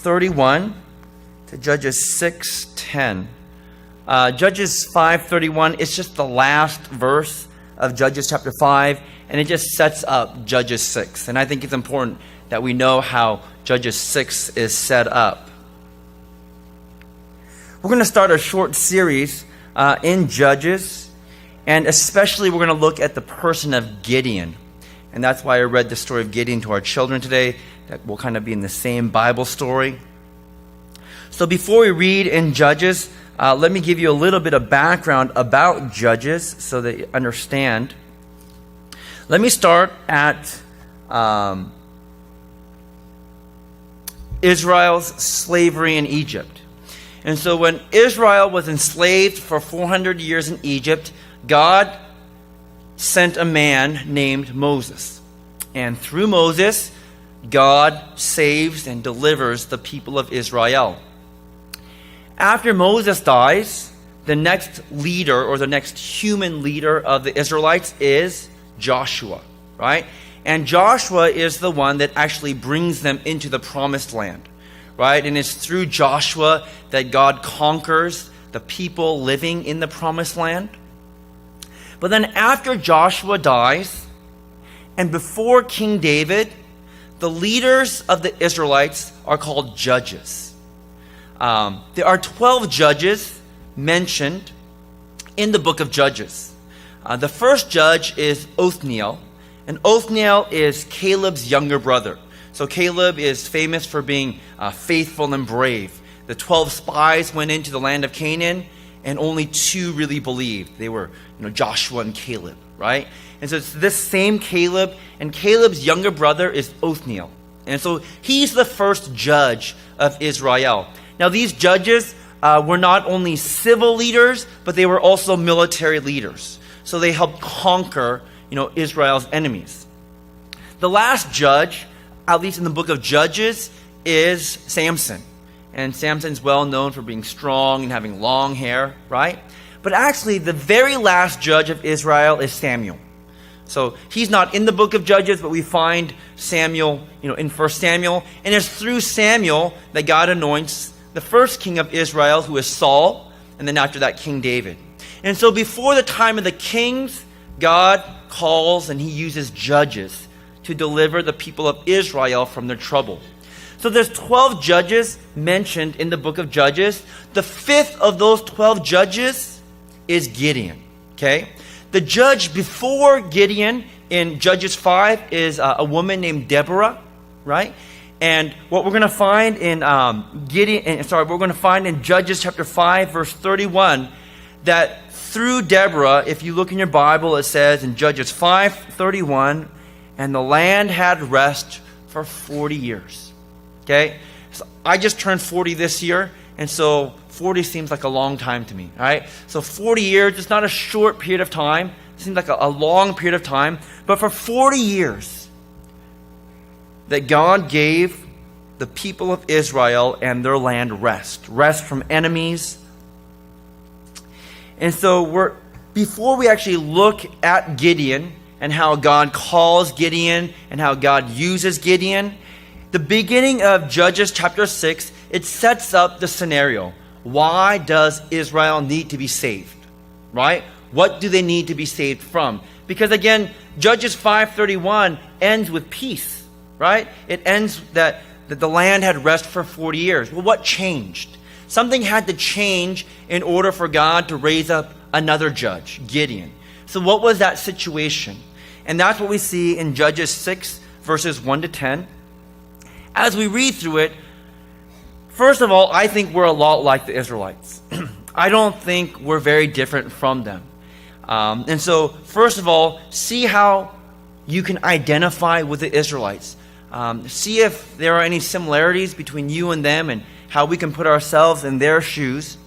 5:31 to Judges 6:10. Judges 5:31, it's just the last verse of Judges chapter 5, and it just sets up Judges 6. And I think it's important that we know how Judges 6 is set up. We're going to start a short series in Judges, and especially we're going to look at the person of Gideon. And that's why I read the story of Gideon to our children today. That will kind of be in the same Bible story. So before we read in Judges, let me give you a little bit of background about Judges so that you understand. Let me start at Israel's slavery in Egypt. And so when Israel was enslaved for 400 years in Egypt, God sent a man named Moses. And through Moses, God saves and delivers the people of Israel. After Moses dies, the next leader or the next human leader of the Israelites is Joshua, right? And Joshua is the one that actually brings them into the promised land, right? And it's through Joshua that God conquers the people living in the promised land. But then after Joshua dies, and before King David, the leaders of the Israelites are called judges. There are 12 judges mentioned in the book of Judges. The first judge is Othniel, and Othniel is Caleb's younger brother. So Caleb is famous for being faithful and brave. The 12 spies went into the land of Canaan, and only 2 really believed. They were, Joshua and Caleb, right? And so it's this same Caleb, and Caleb's younger brother is Othniel. And so he's the first judge of Israel. Now these judges were not only civil leaders, but they were also military leaders. So they helped conquer, Israel's enemies. The last judge, at least in the book of Judges, is Samson. And Samson's well known for being strong and having long hair, right? But actually, the very last judge of Israel is Samuel. So he's not in the book of Judges, but we find Samuel, in 1 Samuel. And it's through Samuel that God anoints the first king of Israel, who is Saul, and then after that, King David. And so before the time of the kings, God calls and he uses judges to deliver the people of Israel from their trouble. So there's 12 judges mentioned in the book of Judges. The 5th of those 12 judges is Gideon, okay? The judge before Gideon in Judges 5 is a woman named Deborah, right? And what we're going to find in we're going to find in Judges chapter 5 verse 31 that through Deborah, if you look in your Bible, it says in Judges 5:31, and the land had rest for 40 years. Okay? So I just turned 40 this year, and so 40 seems like a long time to me, all right? So 40 years, it's not a short period of time. It seems like a long period of time. But for 40 years, that God gave the people of Israel and their land rest from enemies. And so before we actually look at Gideon and how God calls Gideon and how God uses Gideon, the beginning of Judges chapter 6, it sets up the scenario. Why does Israel need to be saved? Right? What do they need to be saved from? Because again, Judges 5:31 ends with peace, right? It ends that the land had rest for 40 years. Well, what changed? Something had to change in order for God to raise up another judge, Gideon. So what was that situation? And that's what we see in Judges 6, verses 1 to 10. As we read through it, first of all, I think we're a lot like the Israelites. I don't think we're very different from them. And so, first of all, see how you can identify with the Israelites. See if there are any similarities between you and them and how we can put ourselves in their shoes.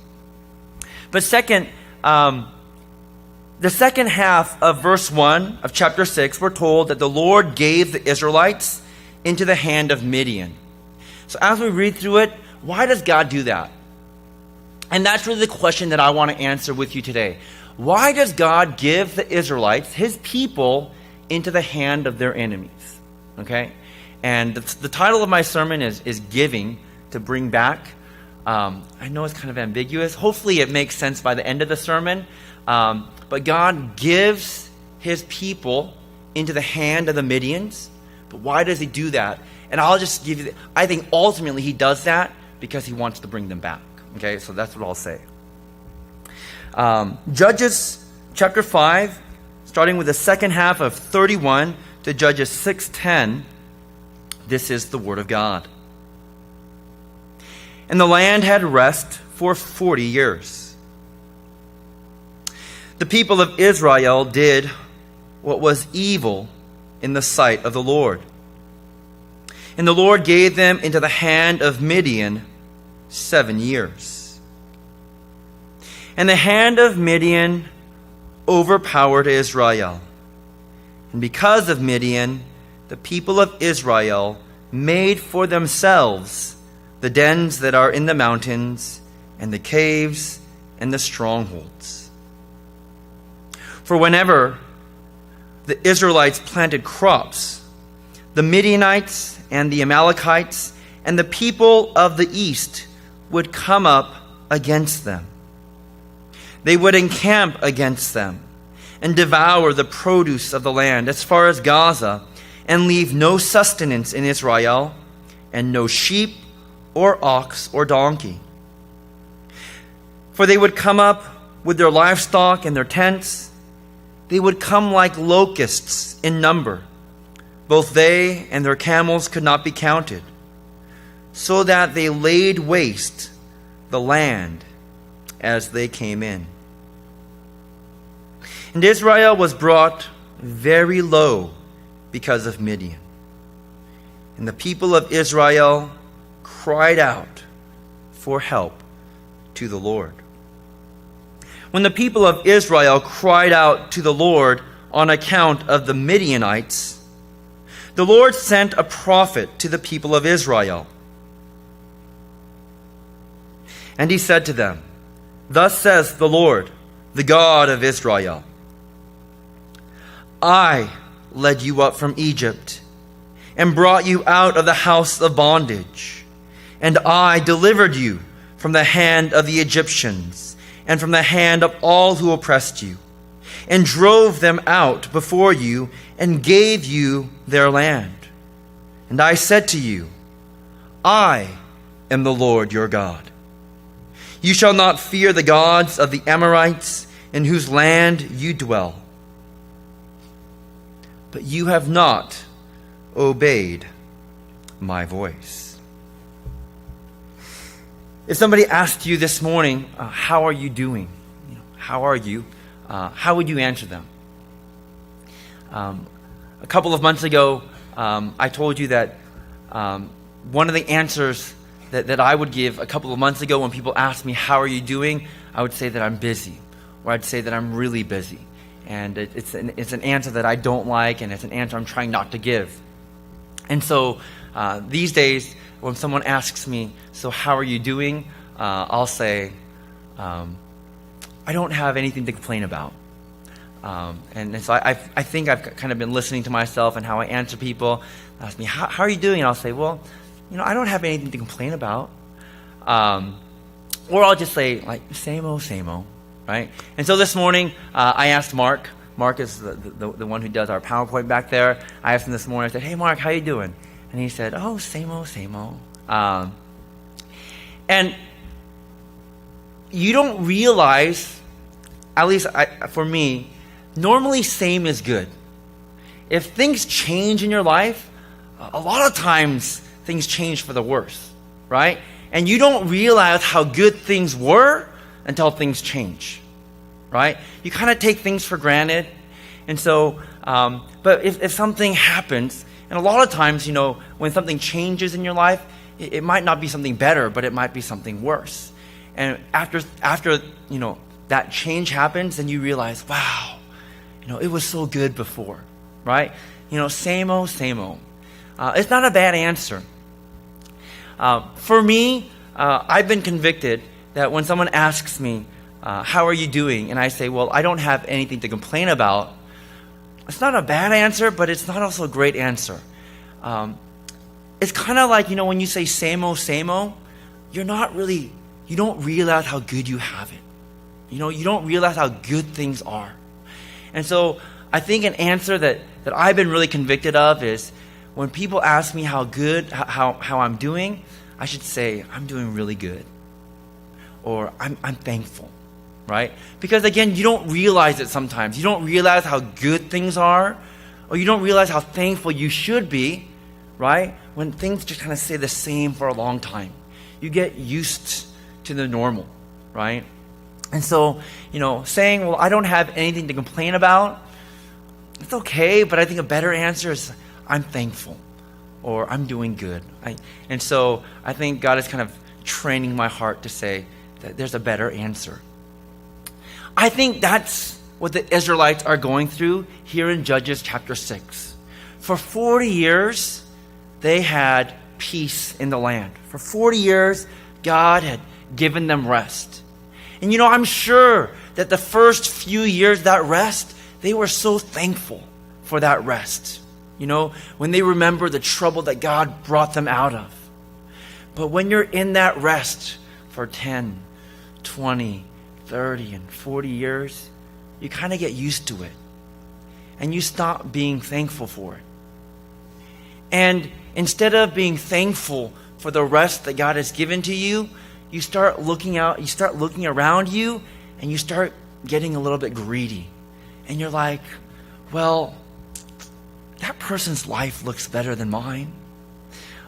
But second, the second half of verse 1 of chapter 6, we're told that the Lord gave the Israelites into the hand of Midian. So as we read through it, why does God do that? And that's really the question that I want to answer with you today. Why does God give the Israelites, his people, into the hand of their enemies? Okay? And the title of my sermon is Giving to bring back. I know it's kind of ambiguous. Hopefully it makes sense by the end of the sermon. But God gives his people into the hand of the Midians. But why does he do that? And I'll just give you, I think ultimately he does that because he wants to bring them back. Okay, so that's what I'll say. Judges chapter 5, starting with the second half of 31 to Judges 6:10, this is the word of God. And the land had rest for 40 years. The people of Israel did what was evil in the sight of the Lord. And the Lord gave them into the hand of Midian 7 years. And the hand of Midian overpowered Israel. And because of Midian, the people of Israel made for themselves the dens that are in the mountains, and the caves, and the strongholds. For whenever the Israelites planted crops, the Midianites and the Amalekites and the people of the east would come up against them. They would encamp against them and devour the produce of the land as far as Gaza, and leave no sustenance in Israel, and no sheep or ox or donkey. For they would come up with their livestock and their tents. They would come like locusts in number. Both they and their camels could not be counted, so that they laid waste the land as they came in. And Israel was brought very low because of Midian. And the people of Israel cried out for help to the Lord. When the people of Israel cried out to the Lord on account of the Midianites, the Lord sent a prophet to the people of Israel. And he said to them, "Thus says the Lord, the God of Israel, I led you up from Egypt and brought you out of the house of bondage. And I delivered you from the hand of the Egyptians and from the hand of all who oppressed you, and drove them out before you and gave you their land. And I said to you, I am the Lord your God. You shall not fear the gods of the Amorites in whose land you dwell. But you have not obeyed my voice." If somebody asked you this morning, how are you doing? How are you? How would you answer them? A couple of months ago, I told you that one of the answers that I would give a couple of months ago when people asked me, how are you doing? I would say that I'm busy, or I'd say that I'm really busy. And it's an answer that I don't like, and it's an answer I'm trying not to give. And so these days, when someone asks me, so how are you doing? I'll say, I don't have anything to complain about. And so I think I've kind of been listening to myself and how I answer people. They ask me, how are you doing? And I'll say, well, I don't have anything to complain about. Or I'll just say, like, same old, right? And so this morning, I asked Mark. Mark is the one who does our PowerPoint back there. I asked him this morning, I said, hey, Mark, how you doing? And he said, oh, same old. And you don't realize, at least for me, normally same is good. If things change in your life, a lot of times things change for the worse, right? And you don't realize how good things were until things change, right? You kind of take things for granted. And so, but if something happens, and a lot of times, when something changes in your life, it might not be something better, but it might be something worse. And after that change happens, then you realize, wow, it was so good before, right? Same old. It's not a bad answer. For me, I've been convicted that when someone asks me, how are you doing? And I say, well, I don't have anything to complain about. It's not a bad answer, but it's not also a great answer. It's kind of like, when you say same old, you don't realize how good you have it. You don't realize how good things are. And so I think an answer that I've been really convicted of is when people ask me how I'm doing, I should say, I'm doing really good. Or I'm thankful, right? Because again, you don't realize it sometimes. You don't realize how good things are, or you don't realize how thankful you should be, right? When things just kind of stay the same for a long time. You get used to the normal, right? And so, saying, well, I don't have anything to complain about, it's okay, but I think a better answer is, I'm thankful, or I'm doing good. And so I think God is kind of training my heart to say that there's a better answer. I think that's what the Israelites are going through here in Judges chapter 6. For 40 years, they had peace in the land. For 40 years, God had given them rest. And I'm sure that the first few years of that rest, they were so thankful for that rest. When they remember the trouble that God brought them out of. But when you're in that rest for 10, 20, 30, and 40 years, you kind of get used to it. And you stop being thankful for it. And instead of being thankful for the rest that God has given to you, you start looking around you, and you start getting a little bit greedy. And you're like, well, that person's life looks better than mine.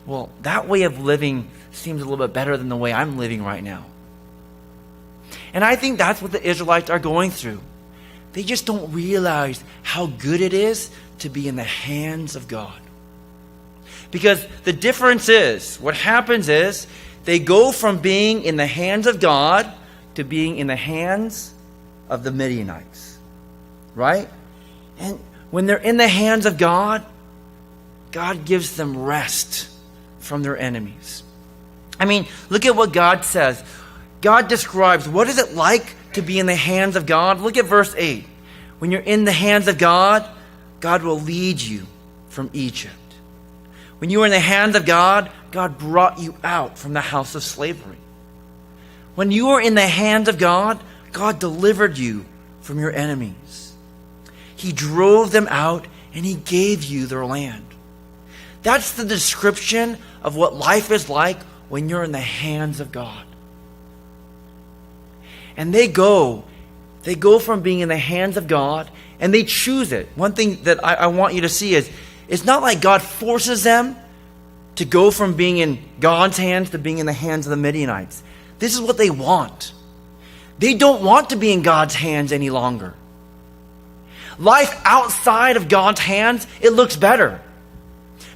Well, that way of living seems a little bit better than the way I'm living right now. And I think that's what the Israelites are going through. They just don't realize how good it is to be in the hands of God. Because the difference is, what happens is, they go from being in the hands of God to being in the hands of the Midianites. Right? And when they're in the hands of God, God gives them rest from their enemies. Look at what God says. God describes what is it like to be in the hands of God. Look at verse 8. When you're in the hands of God, God will lead you from Egypt. When you were in the hands of God, God brought you out from the house of slavery. When you were in the hands of God, God delivered you from your enemies. He drove them out and He gave you their land. That's the description of what life is like when you're in the hands of God. And they go from being in the hands of God, and they choose it. One thing that I want you to see is, it's not like God forces them to go from being in God's hands to being in the hands of the Midianites. This is what they want. They don't want to be in God's hands any longer. Life outside of God's hands, it looks better.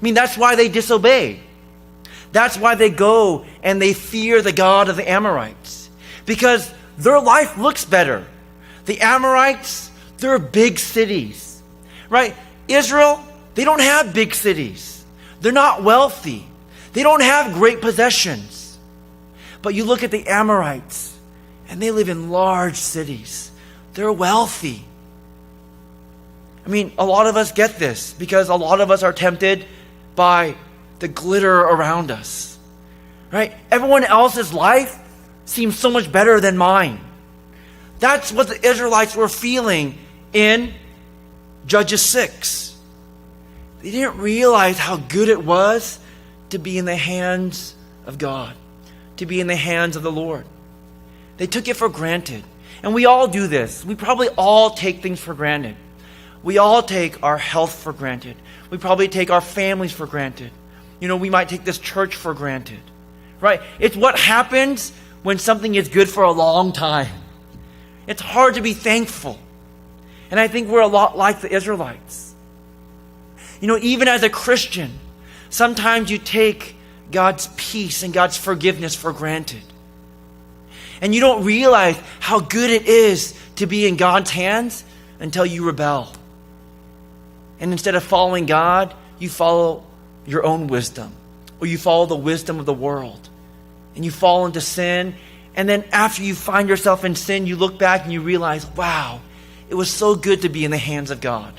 That's why they disobey. That's why they go and they fear the God of the Amorites. Because their life looks better. The Amorites, they're big cities. Right? Israel, they don't have big cities. They're not wealthy. They don't have great possessions. But you look at the Amorites, and they live in large cities. They're wealthy. A lot of us get this because a lot of us are tempted by the glitter around us. Right? Everyone else's life seems so much better than mine. That's what the Israelites were feeling in Judges 6. They didn't realize how good it was to be in the hands of God, to be in the hands of the Lord. They took it for granted. And we all do this. We probably all take things for granted. We all take our health for granted. We probably take our families for granted. We might take this church for granted. Right? It's what happens when something is good for a long time. It's hard to be thankful. And I think we're a lot like the Israelites. Even as a Christian, sometimes you take God's peace and God's forgiveness for granted. And you don't realize how good it is to be in God's hands until you rebel. And instead of following God, you follow your own wisdom, or you follow the wisdom of the world. And you fall into sin. And then after you find yourself in sin, you look back and you realize, wow, it was so good to be in the hands of God.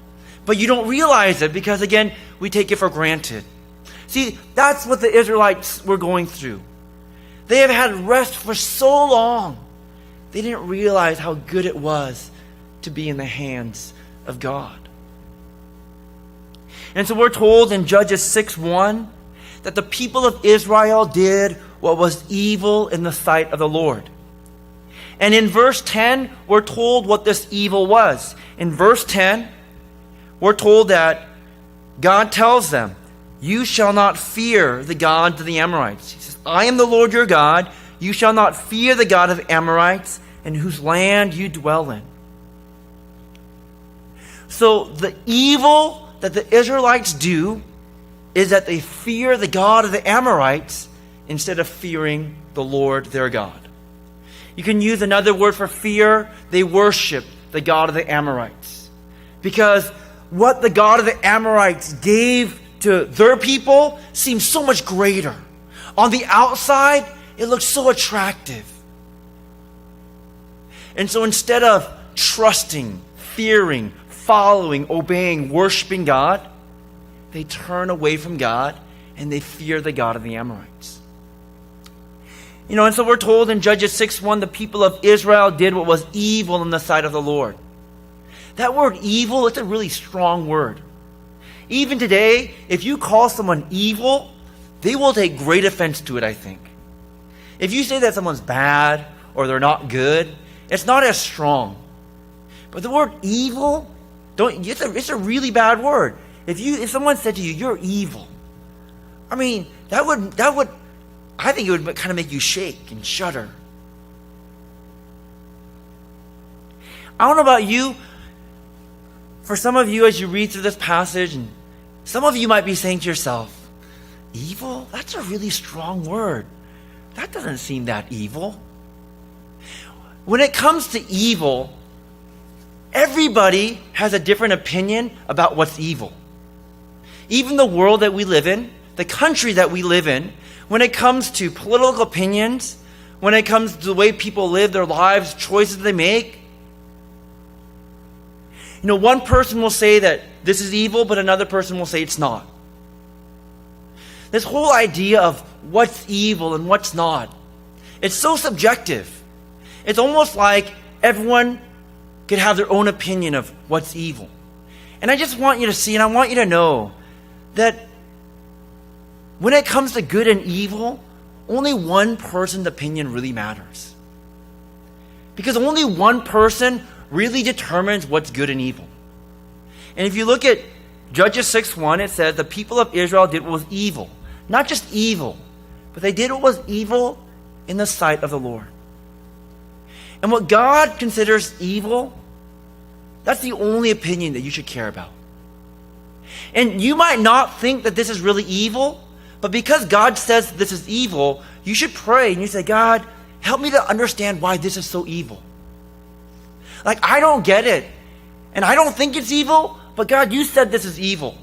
But you don't realize it because, again, we take it for granted. See, that's what the Israelites were going through. They have had rest for so long. They didn't realize how good it was to be in the hands of God. And so we're told in Judges 6:1 that the people of Israel did what was evil in the sight of the Lord. And in verse 10, we're told what this evil was. In verse 10, we're told that God tells them, "You shall not fear the gods of the Amorites." He says, "I am the Lord your God. You shall not fear the God of the Amorites, in whose land you dwell in." So the evil that the Israelites do is that they fear the God of the Amorites instead of fearing the Lord their God. You can use another word for fear. They worship the God of the Amorites. Because what the God of the Amorites gave to their people seems so much greater. On the outside, it looks so attractive. And so instead of trusting, fearing, following, obeying, worshiping God, they turn away from God and they fear the God of the Amorites. And so we're told in Judges 6:1, the people of Israel did what was evil in the sight of the Lord. That word evil, it's a really strong word. Even today, if you call someone evil, they will take great offense to it, I think. If you say that someone's bad or they're not good, it's not as strong. But the word evil, it's a really bad word. If someone said to you, "You're evil," I mean, that would I think it would kind of make you shake and shudder. I don't know about you. For some of you, as you read through this passage, and some of you might be saying to yourself, "Evil? That's a really strong word. That doesn't seem that evil." When it comes to evil, everybody has a different opinion about what's evil. Even the world that we live in, the country that we live in, when it comes to political opinions, when it comes to the way people live their lives, choices they make, one person will say that this is evil, but another person will say it's not. This whole idea of what's evil and what's not, it's so subjective. It's almost like everyone could have their own opinion of what's evil. And I just want you to see, and I want you to know, that when it comes to good and evil, only one person's opinion really matters. Because only one person really determines what's good and evil. And if you look at Judges 6:1, it says the people of Israel did what was evil. Not just evil, but they did what was evil in the sight of the Lord. And what God considers evil, that's the only opinion that you should care about. And you might not think that this is really evil, but because God says this is evil, you should pray and you say, "God, help me to understand why this is so evil. Like, I don't get it. And I don't think it's evil, but God, you said this is evil.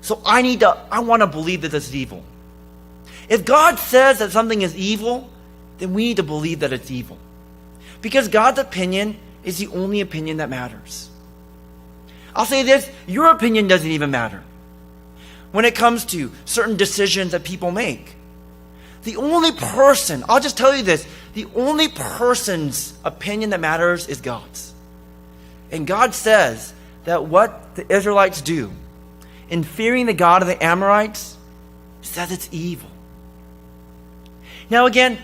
So I want to believe that this is evil." If God says that something is evil, then we need to believe that it's evil. Because God's opinion is the only opinion that matters. I'll say this, your opinion doesn't even matter. When it comes to certain decisions that people make, the only person, I'll just tell you this, the only person's opinion that matters is God's. And God says that what the Israelites do in fearing the God of the Amorites says it's evil. Now again,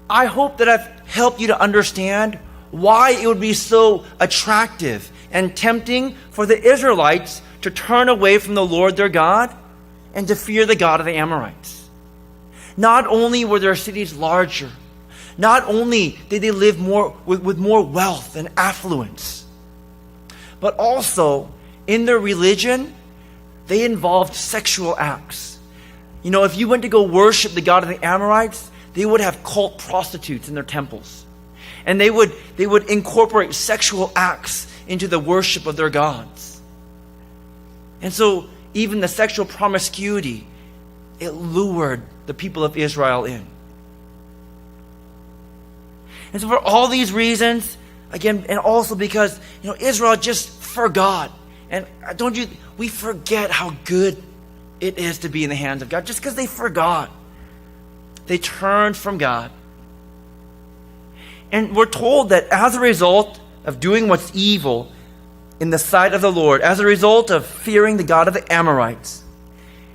I hope that I've helped you to understand why it would be so attractive and tempting for the Israelites to turn away from the Lord their God and to fear the God of the Amorites. Not only were their cities larger, not only did they live with more wealth and affluence, but also in their religion, they involved sexual acts. If you went to go worship the God of the Amorites, they would have cult prostitutes in their temples. And they would incorporate sexual acts into the worship of their gods. And so even the sexual promiscuity, it lured the people of Israel in. And so for all these reasons, again, and also because Israel just forgot. And we forget how good it is to be in the hands of God just because they forgot. They turned from God. And we're told that as a result of doing what's evil in the sight of the Lord, as a result of fearing the God of the Amorites,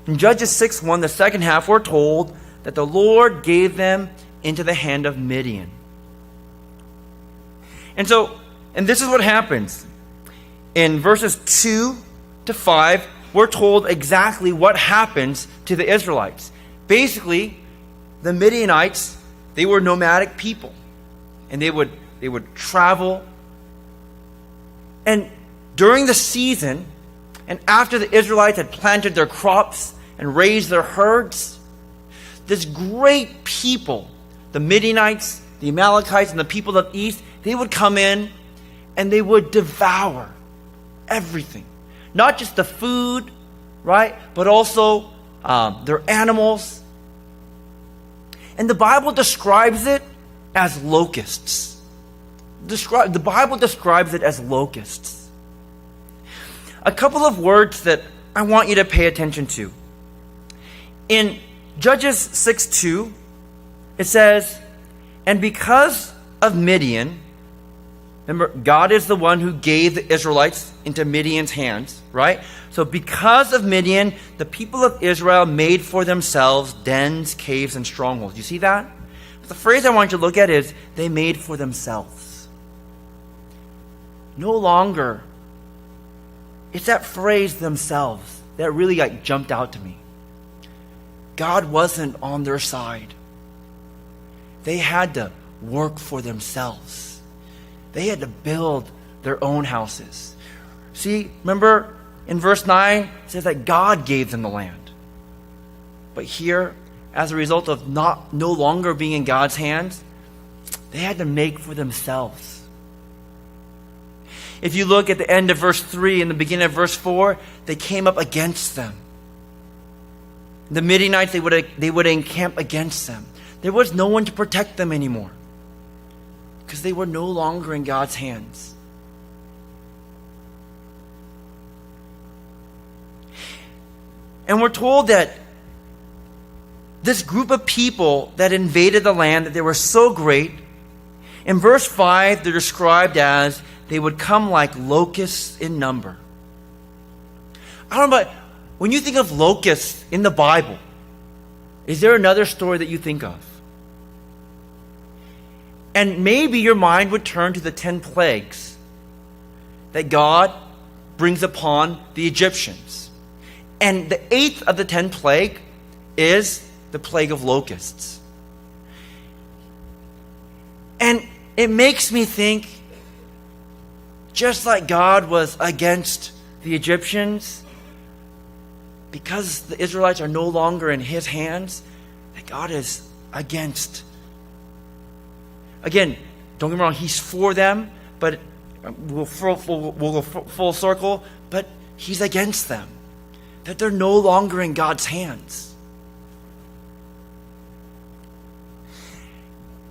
in Judges 6:1, the second half, we're told that the Lord gave them into the hand of Midian. And this is what happens. In verses 2 to 5, we're told exactly what happens to the Israelites. Basically, the Midianites, they were nomadic people. And they would travel. And during the season, and after the Israelites had planted their crops and raised their herds, this great people, the Midianites, the Amalekites, and the people of the east, they would come in and they would devour everything. Not just the food, right? But also their animals. And the Bible describes it as locusts. The Bible describes it as locusts. A couple of words that I want you to pay attention to. In Judges 6:2, it says, "And because of Midian," remember, God is the one who gave the Israelites into Midian's hands, right? So because of Midian, the people of Israel made for themselves dens, caves, and strongholds. You see that? The phrase I want you to look at is, they made for themselves. No longer, it's that phrase, themselves, that really jumped out to me. God wasn't on their side. They had to work for themselves. They had to build their own houses. See, remember in verse 9, it says that God gave them the land. But here, as a result of no longer being in God's hands, they had to make for themselves. If you look at the end of verse 3 and the beginning of verse 4, they came up against them. The Midianites, they would encamp against them. There was no one to protect them anymore because they were no longer in God's hands. And we're told that this group of people that invaded the land, that they were so great, in verse 5, they're described as they would come like locusts in number. I don't know about, when you think of locusts in the Bible, is there another story that you think of? And maybe your mind would turn to the 10 plagues that God brings upon the Egyptians. And the 8th of the 10 plague is the plague of locusts. And it makes me think, just like God was against the Egyptians, because the Israelites are no longer in His hands, that God is against. Again, don't get me wrong, He's for them, but we'll go full circle, but He's against them. That they're no longer in God's hands.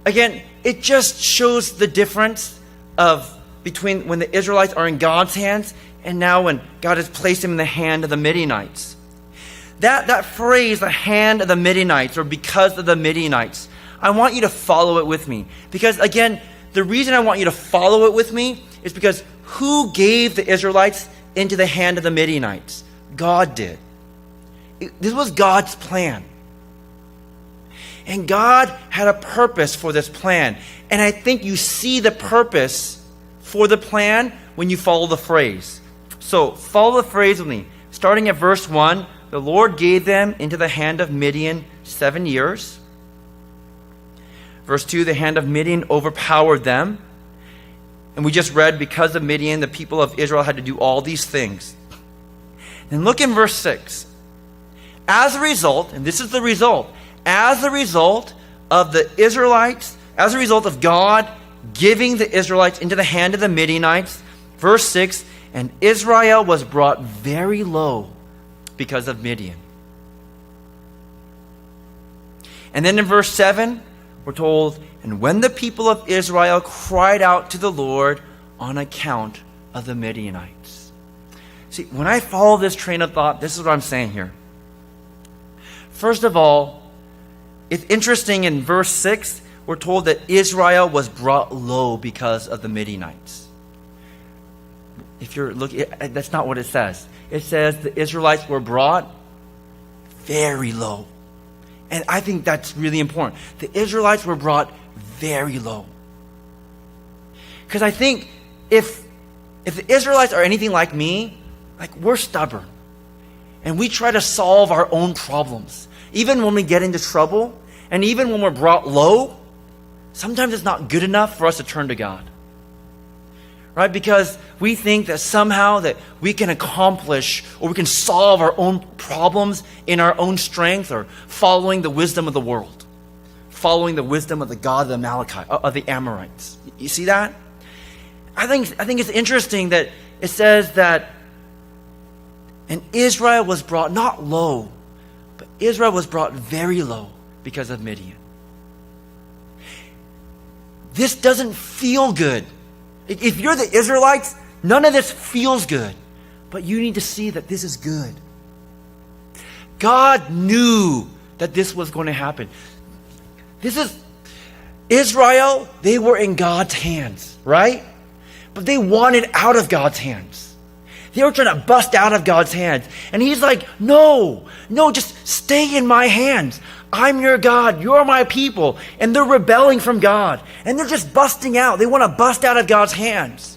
Again, it just shows the difference between when the Israelites are in God's hands and now when God has placed them in the hand of the Midianites. That phrase, the hand of the Midianites, or because of the Midianites, I want you to follow it with me. Because again, the reason I want you to follow it with me is because who gave the Israelites into the hand of the Midianites? God did. This was God's plan. And God had a purpose for this plan. And I think you see the purpose for the plan when you follow the phrase. So follow the phrase with me. Starting at verse 1, the Lord gave them into the hand of Midian 7 years. Verse 2, the hand of Midian overpowered them. And we just read, because of Midian, the people of Israel had to do all these things. And look in verse 6. As a result, and this is the result, as a result of the Israelites, as a result of God giving the Israelites into the hand of the Midianites, verse 6, and Israel was brought very low because of Midian. And then in verse 7, we're told, and when the people of Israel cried out to the Lord on account of the Midianites. See, when I follow this train of thought, this is what I'm saying here. First of all, It's interesting, in verse 6, we're told that Israel was brought low because of the Midianites. If you're looking, that's not what it says. It says the Israelites were brought very low. And I think that's really important. The Israelites were brought very low. Because I think if the Israelites are anything like me, like, we're stubborn. And we try to solve our own problems. Even when we get into trouble, and even when we're brought low, sometimes it's not good enough for us to turn to God. Right? Because we think that somehow that we can accomplish or we can solve our own problems in our own strength, or following the wisdom of the world. Following the wisdom of the God of the Amorites. You see that? I think it's interesting that it says that, and Israel was brought not low, but Israel was brought very low because of Midian. This doesn't feel good. If you're the Israelites, none of this feels good. But you need to see that this is good. God knew that this was going to happen. This is Israel, they were in God's hands, right? But they wanted out of God's hands. They were trying to bust out of God's hands. And he's like, no, just stay in my hands. I'm your God. You're my people. And they're rebelling from God. And they're just busting out. They want to bust out of God's hands.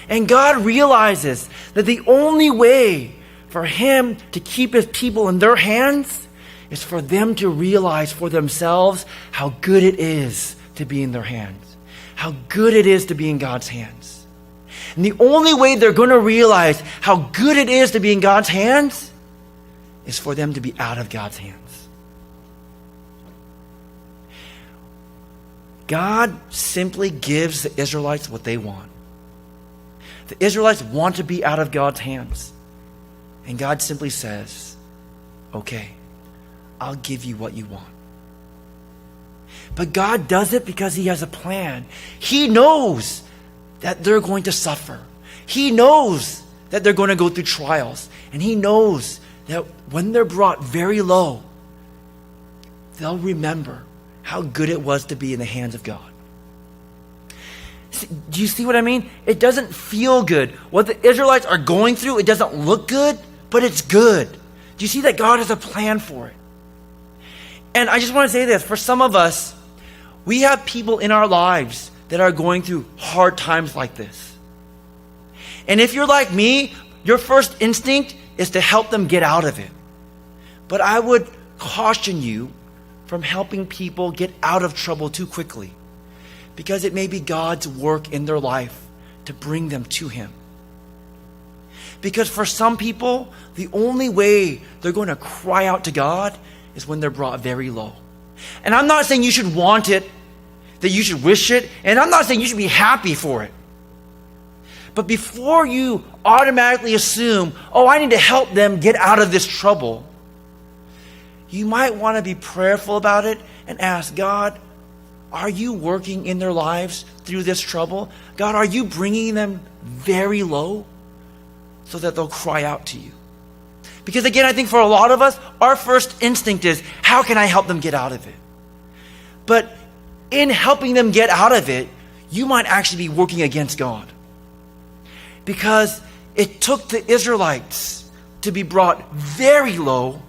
And God realizes that the only way for him to keep his people in their hands is for them to realize for themselves how good it is to be in their hands. How good it is to be in God's hands. And the only way they're going to realize how good it is to be in God's hands is for them to be out of God's hands. God simply gives the Israelites what they want. The Israelites want to be out of God's hands. And God simply says, okay, I'll give you what you want. But God does it because he has a plan. He knows that they're going to suffer. He knows that they're going to go through trials. And he knows that when they're brought very low, they'll remember how good it was to be in the hands of God. Do you see what I mean? It doesn't feel good. What the Israelites are going through, it doesn't look good, but it's good. Do you see that God has a plan for it? And I just want to say this. For some of us, we have people in our lives that are going through hard times like this. And if you're like me, your first instinct is to help them get out of it. But I would caution you from helping people get out of trouble too quickly, because it may be God's work in their life to bring them to him. Because for some people, the only way they're going to cry out to God is when they're brought very low. And I'm not saying you should want it, that you should wish it, and I'm not saying you should be happy for it. But before you automatically assume, oh, I need to help them get out of this trouble, you might want to be prayerful about it and ask God, are you working in their lives through this trouble? God, are you bringing them very low so that they'll cry out to you? Because again, I think for a lot of us, our first instinct is, how can I help them get out of it? But in helping them get out of it, you might actually be working against God. Because it took the Israelites to be brought very low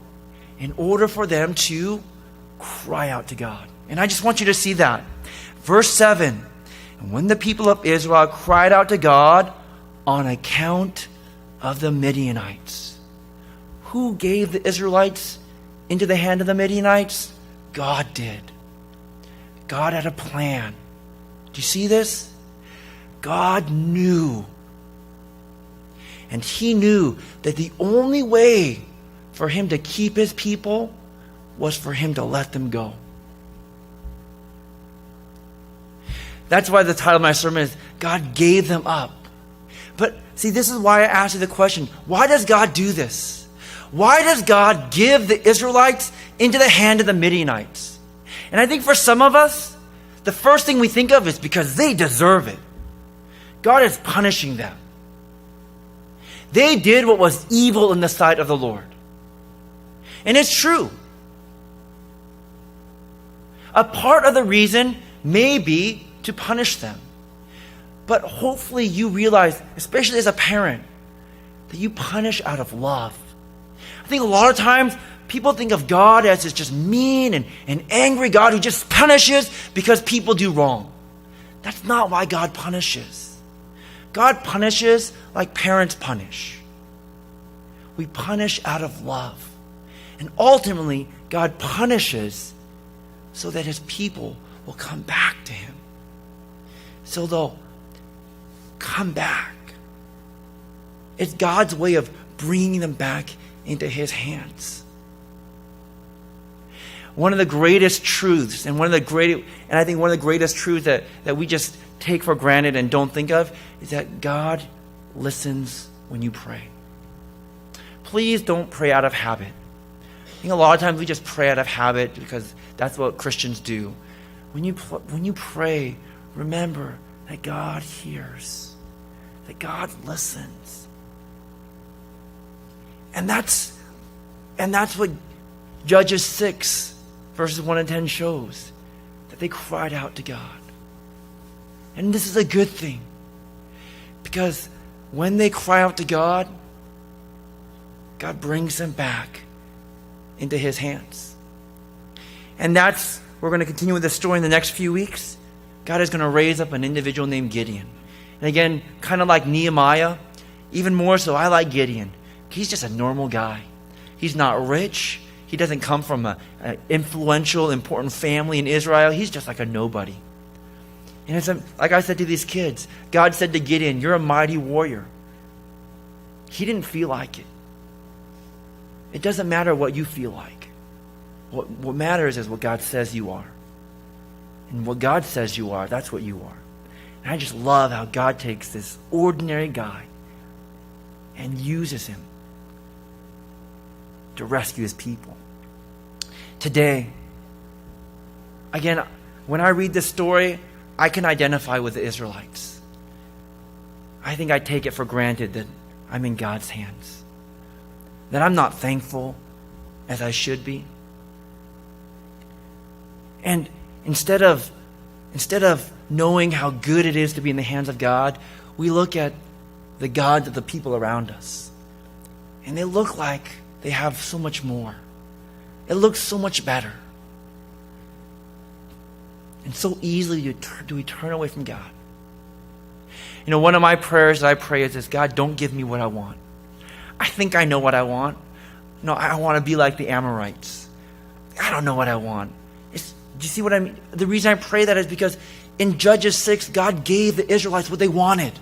in order for them to cry out to God. And I just want you to see that. Verse 7, and when the people of Israel cried out to God on account of the Midianites. Who gave the Israelites into the hand of the Midianites? God did. God had a plan. Do you see this? God knew. And he knew that the only way for him to keep his people was for him to let them go. That's why the title of my sermon is, God gave them up. But see, this is why I asked you the question, why does God do this? Why does God give the Israelites into the hand of the Midianites? And I think for some of us, the first thing we think of is because they deserve it. God is punishing them. They did what was evil in the sight of the Lord. And it's true. A part of the reason may be to punish them. But hopefully you realize, especially as a parent, that you punish out of love. I think a lot of times people think of God as this just mean and angry God who just punishes because people do wrong. That's not why God punishes. God punishes like parents punish. We punish out of love. And ultimately, God punishes so that his people will come back to him. So they'll come back. It's God's way of bringing them back into his hands. One of the greatest truths, and I think one of the greatest truths that we just take for granted and don't think of, is that God listens when you pray. Please don't pray out of habit. I think a lot of times we just pray out of habit because that's what Christians do. When you pray, remember that God hears, that God listens. And that's what Judges 6, verses 1 and 10 shows, that they cried out to God. And this is a good thing, because when they cry out to God, God brings them back into his hands. And we're going to continue with this story in the next few weeks. God is going to raise up an individual named Gideon. And again, kind of like Nehemiah, even more so, I like Gideon. He's just a normal guy. He's not rich. He doesn't come from an influential, important family in Israel. He's just like a nobody. And it's like I said to these kids, God said to Gideon, you're a mighty warrior. He didn't feel like it. It doesn't matter what you feel like. What matters is what God says you are. And what God says you are, that's what you are. And I just love how God takes this ordinary guy and uses him to rescue his people. Today, again, when I read this story, I can identify with the Israelites. I think I take it for granted that I'm in God's hands, that I'm not thankful as I should be. And instead of knowing how good it is to be in the hands of God, we look at the gods of the people around us. And they look like they have so much more. It looks so much better. And so easily do we turn away from God. You know, one of my prayers that I pray is this: God, don't give me what I want. I think I know what I want. No, I want to be like the Amorites. I don't know what I want. Do you see what I mean? The reason I pray that is because in Judges 6, God gave the Israelites what they wanted.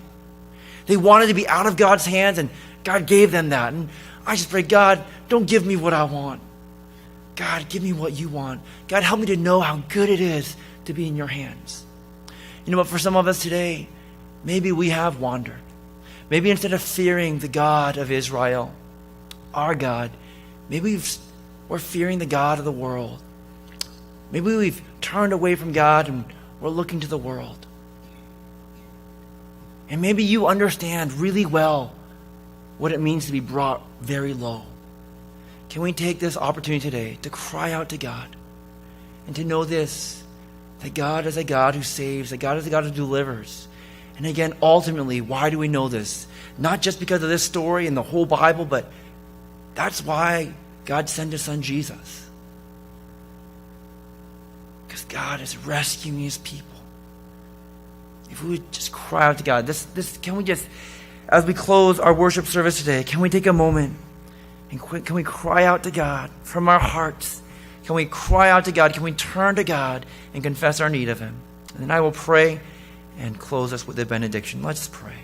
They wanted to be out of God's hands, and God gave them that. And I just pray, God, don't give me what I want. God, give me what you want. God, help me to know how good it is to be in your hands. You know what, for some of us today, maybe we have wandered. Maybe instead of fearing the God of Israel, our God, maybe we're fearing the God of the world. Maybe we've turned away from God and we're looking to the world. And maybe you understand really well what it means to be brought very low. Can we take this opportunity today to cry out to God and to know this, that God is a God who saves, that God is a God who delivers. And again, ultimately, why do we know this? Not just because of this story and the whole Bible, but that's why God sent his son Jesus. Because God is rescuing his people. If we would just cry out to God, can we just, as we close our worship service today, can we take a moment and can we cry out to God from our hearts? Can we cry out to God? Can we turn to God and confess our need of him? And then I will pray and close us with a benediction. Let's pray.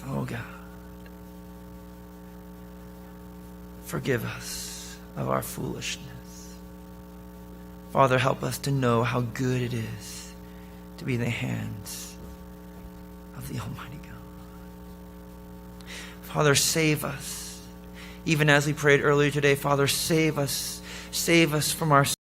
Oh God, forgive us of our foolishness. Father, help us to know how good it is to be in the hands of the Almighty God. Father, save us. Even as we prayed earlier today, Father, save us from our